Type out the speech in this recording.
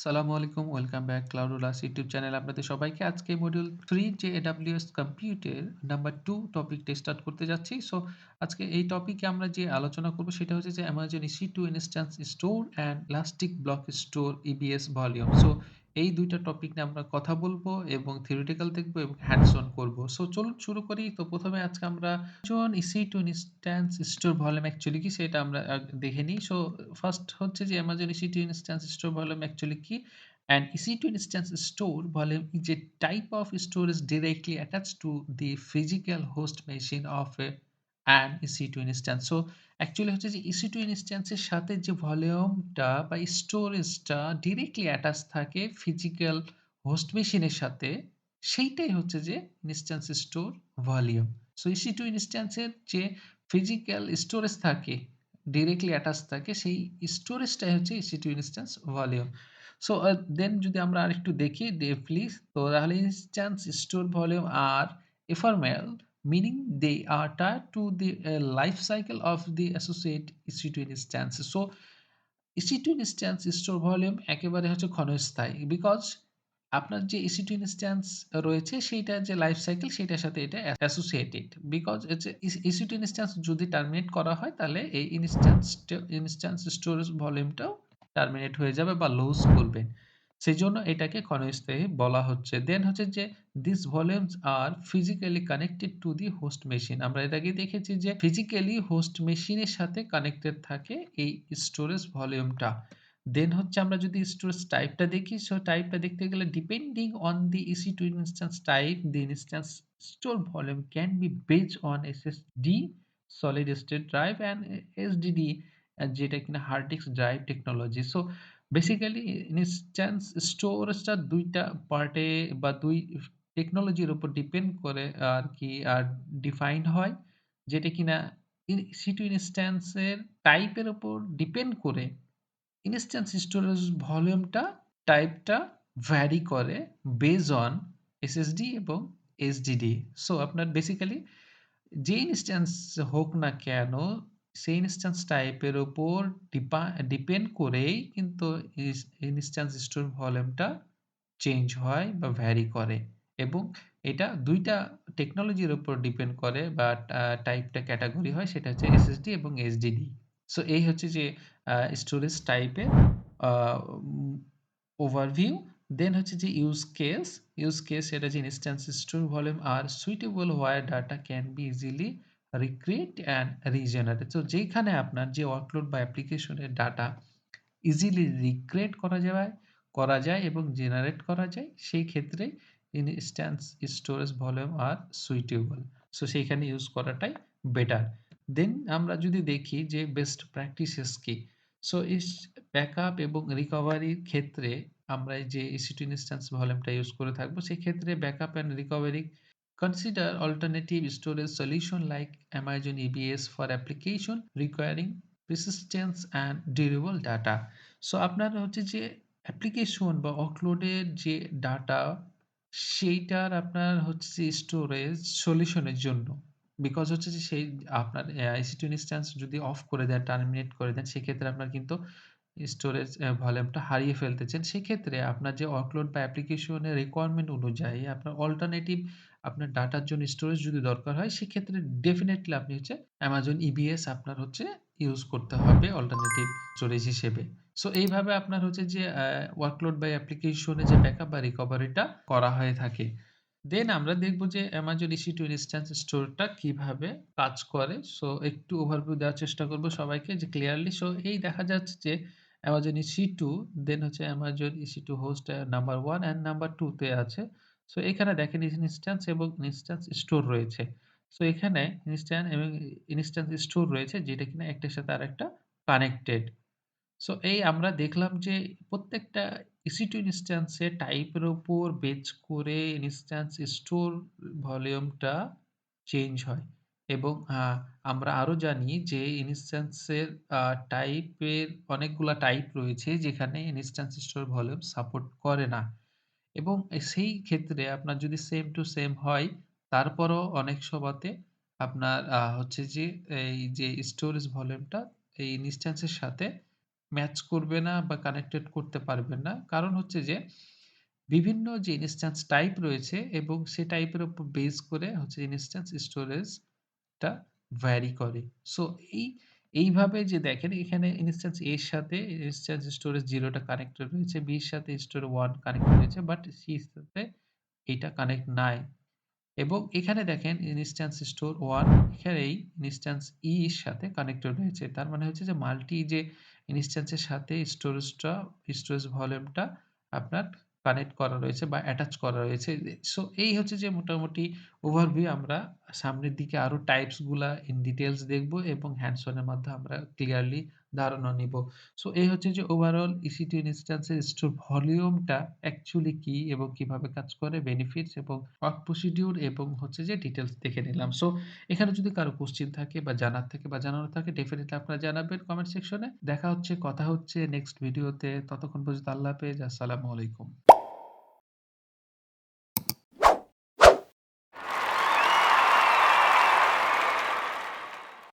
আসসালামু আলাইকুম। Welcome back ClouDolus YouTube চ্যানেলে আপনাদের সবাইকে। আজকে মডিউল 3 যে AWS কম্পিউটের নাম্বার 2 টপিকটা স্টার্ট করতে যাচ্ছি। সো আজকে এই টপিকে আমরা যে আলোচনা করব সেটা হচ্ছে যে Amazon EC2 Instance Store and Elastic Block Store EBS Volume। So এই ২ টা টপিক নিয়ে আমরা কথা বলবো এবং থিওরিটিক্যাল দেখব এবং হ্যান্ডস অন করব। সো চলুন শুরু করি। তো ১ম এ আজকে আমরা Amazon EC2 Instance Store Volume actually কি সেটা আমরা দেখে নিই। সো ফার্স্ট হচ্ছে যে Amazon EC2 Instance Store Volume actually কি? An EC2 Instance Store Volume is a type of storage directly attached to the physical host machine of an EC2 instance. So actually হচ্ছে যে EC2 instance এর সাথে যে ভলিউমটা বা স্টোরেজটা directly attach থাকে physical host মেশিনের সাথে, সেইটাই হচ্ছে যে instance store volume. So EC2 instance এর যে ফিজিক্যাল স্টোরেজ থাকে, ডিরেক্টলি অ্যাটাচ থাকে, সেই স্টোরেজটাই হচ্ছে EC2 instance volume. So then যদি আমরা আরেকটু দেখি ডিপলি, তো তাহলে instance store volume are ephemeral, meaning they are tied to the life cycle of the associate EC2 instance. So EC2 instance store volume একেবারে হচ্ছে ক্ষণস্থায়ী, বিকজ আপনার যে EC2 instance রয়েছে সেইটার যে লাইফ সাইকেল সেটার সাথে এটা অ্যাসোসিয়েটেড। বিকজ হচ্ছে EC2 instance যদি টার্মিনেট করা হয় তাহলে এই ইনস্ট্যান্স স্টোরেজ ভলিউমটাও টার্মিনেট হয়ে যাবে বা লুজ করবে। সেজন্য এটাকে ক্ষণস্থায়ী বলা হচ্ছে। দেন হচ্ছে যে these volumes are physically connected to the host machine। আমরা এর আগে দেখেছি যে ফিজিক্যালি হোস্ট মেশিনের সাথে কানেক্টেড থাকে এই স্টোরেজ ভলিউমটা। দেন হচ্ছে আমরা যদি স্টোরেজ টাইপটা দেখি, সো টাইপটা দেখতে গেলে depending on the EC2 instance type, the instance store volume can be based on SSD, solid state drive and SSD, যেটা কিনা hard disk drive technology. So basically instance স্টোরেজটা ২ টা পার্টে বা ২ টেকনোলজির উপর ডিপেন্ড করে আরকি ডিফাইন্ড হয়। যেটা কিনা EC2 ইনস্ট্যান্সের টাইপের উপর ডিপেন্ড করে ইনস্ট্যান্স স্টোরেজ ভলিউমটা, টাইপটা ভ্যারি করে বেজ অন SSD এবং HDD। সো আপনার বেসিক্যালি যে ইনস্ট্যান্স হোক না কেন, সেই ইনস্ট্যান্স টাইপের উপর ডিপেন্ড করেই কিন্তু ইনস্ট্যান্স স্টোর ভলিউমটা চেঞ্জ হয় বা ভ্যারি করে, এবং এটা ২ টা টেকনোলজির উপর ডিপেন্ড করে বা টাইপটা ক্যাটেগরি হয়, সেটা হচ্ছে SSD এবং HDD। সো এই হচ্ছে যে স্টোরেজ টাইপের আ উম ওভারভিউ। দেন হচ্ছে যে ইউজ কেস এটা যে instance store volume are suitable where data can be easily recreate and regenerate. তো যেখানে আপনার যে ওয়ার্কলোড বা অ্যাপ্লিকেশনের ডাটা ইজিলি রিক্রিয়েট করা যায় এবং জেনারেট করা যায়, সেই ক্ষেত্রে instance storage volume are suitable. So সেইখানে ইউজ করাটাই বেটার। দেন আমরা যদি দেখি যে বেস্ট প্র্যাকটিসেস কি? সো ব্যাকআপ এবং রিকভারির ক্ষেত্রে আমরা এই যে EC2 ইনস্ট্যান্স ভলিউমটা ইউজ করে থাকবো, সেক্ষেত্রে backup and recovery consider alternative storage solution like Amazon EBS for application requiring persistence and durable data। So আপনার হচ্ছে যে অ্যাপ্লিকেশন বা ওয়ার্কলোডের যে ডাটা, সেইটার আপনার হচ্ছে যে স্টোরেজ সলিউশনের জন্য, বিকজ হচ্ছে যে সেই আপনার EC2 ইনস্ট্যান্স যদি অফ করে দেন, টার্মিনেট করে দেন, সেক্ষেত্রে আপনার কিন্তু স্টোরেজ ভলিউমটা হারিয়ে ফেলতেছেন। সেক্ষেত্রে আপনার যে ওয়ার্কলোড বা অ্যাপ্লিকেশনের রিকোয়ারমেন্ট অনুযায়ী আপনার অল্টারনেটিভ আপনার ডাটার জন্য স্টোরেজ যদি দরকার হয়, সেক্ষেত্রে ডেফিনিটলি আপনি হচ্ছে Amazon EBS আপনার হচ্ছে ইউজ করতে হবে অল্টারনেটিভ স্টোরেজ হিসেবে। সো এইভাবে আপনার হচ্ছে যে ওয়ার্কলোড বা অ্যাপ্লিকেশনে যে ব্যাকআপ বা রিকভারিটা করা হয়ে থাকে। দেন আমরা দেখব যে Amazon EC2 ইনস্ট্যান্স স্টোরটা কিভাবে কাজ করে। সো একটু ওভারভিউ দেওয়ার চেষ্টা করব সবাইকে যে ক্লিয়ারলি। সো এই দেখা যাচ্ছে যে Amazon EC2, দেন হচ্ছে Amazon EC2 host number 1 and number 2 তে আছে। সো এখানে দেখেন ইনস্ট্যান্স এবং ইনস্ট্যান্স স্টোর রয়েছে। সো এখানে ইনস্ট্যান্স স্টোর রয়েছে যেটা কিনা একটার সাথে আরেকটা কানেক্টেড। সো এই আমরা দেখলাম যে প্রত্যেকটা EC2 ইনস্ট্যান্সের টাইপের উপর বেস করে ইনস্ট্যান্স স্টোর ভলিউমটা চেঞ্জ হয়, এবং আমরা আরো জানি যে ইনস্ট্যান্সের টাইপের অনেকগুলা টাইপ রয়েছে যেখানে ইনস্ট্যান্স স্টোর ভলিউম সাপোর্ট করে না, এবং সেই ক্ষেত্রে আপনার যদি সেম টু সেম হয়, তারপরও অনেক সময়তে আপনার হচ্ছে যে এই যে স্টোরেজ ভলিউমটা এই ইনস্ট্যান্সের সাথে ম্যাচ করবে না বা কানেক্টেড করতে পারবেন না। কারণ হচ্ছে যে বিভিন্ন যে ইনস্ট্যান্স টাইপ রয়েছে এবং সে টাইপের উপর বেস করে হচ্ছে ইনস্ট্যান্স স্টোরেজটা ভ্যারি করে। সো এইভাবে যে দেখেন এখানে ইনস্ট্যান্স A এর সাথে ইনস্ট্যান্স স্টোরেজ 0 টা কানেক্টেড রয়েছে, B এর সাথে স্টোরেজ 1 কানেক্টেড রয়েছে, বাট C এর সাথে এইটা কানেক্ট নাই। এবং এখানে দেখেন ইনস্ট্যান্স স্টোর 1 এখানেই ইনস্ট্যান্স ই এর সাথে কানেক্টেড রয়েছে। তার মানে হচ্ছে যে মাল্টি যে ইনস্ট্যান্স এর সাথে স্টোরেজ ভলিউমটা আপনার কানেক্ট করা রয়েছে বা অ্যাটাচ করা রয়েছে। সো এই হচ্ছে যে মোটামুটি ওভারভিউ আমরা সামনের দিকে আরো টাইপস গুলা ইন ডিটেইলস দেখব এবং হ্যান্ডস অন এর মাধ্যমে আমরা ক্লিয়ারলি ধারণা নিব। সো এই হচ্ছে যে ওভারঅল EC2 ইনস্ট্যান্সের স্টোর ভলিউমটা অ্যাকচুয়ালি কি এবং কিভাবে কাজ করে, বেনিফিটস এবং ওয়ার্ক প্রসিডিউর এবং হচ্ছে যে ডিটেইলস দেখে নিলাম। সো এখানে যদি কারো কোয়েশ্চেন থাকে বা জানার থাকে বা জানানোর থাকে ডেফিনিটলি আপনারা জানাবেন কমেন্ট সেকশনে। দেখা হচ্ছে, কথা হচ্ছে নেক্সট ভিডিওতে। ততক্ষণ পর্যন্ত আল্লাহ হাফেজ। আসসালামু আলাইকুম।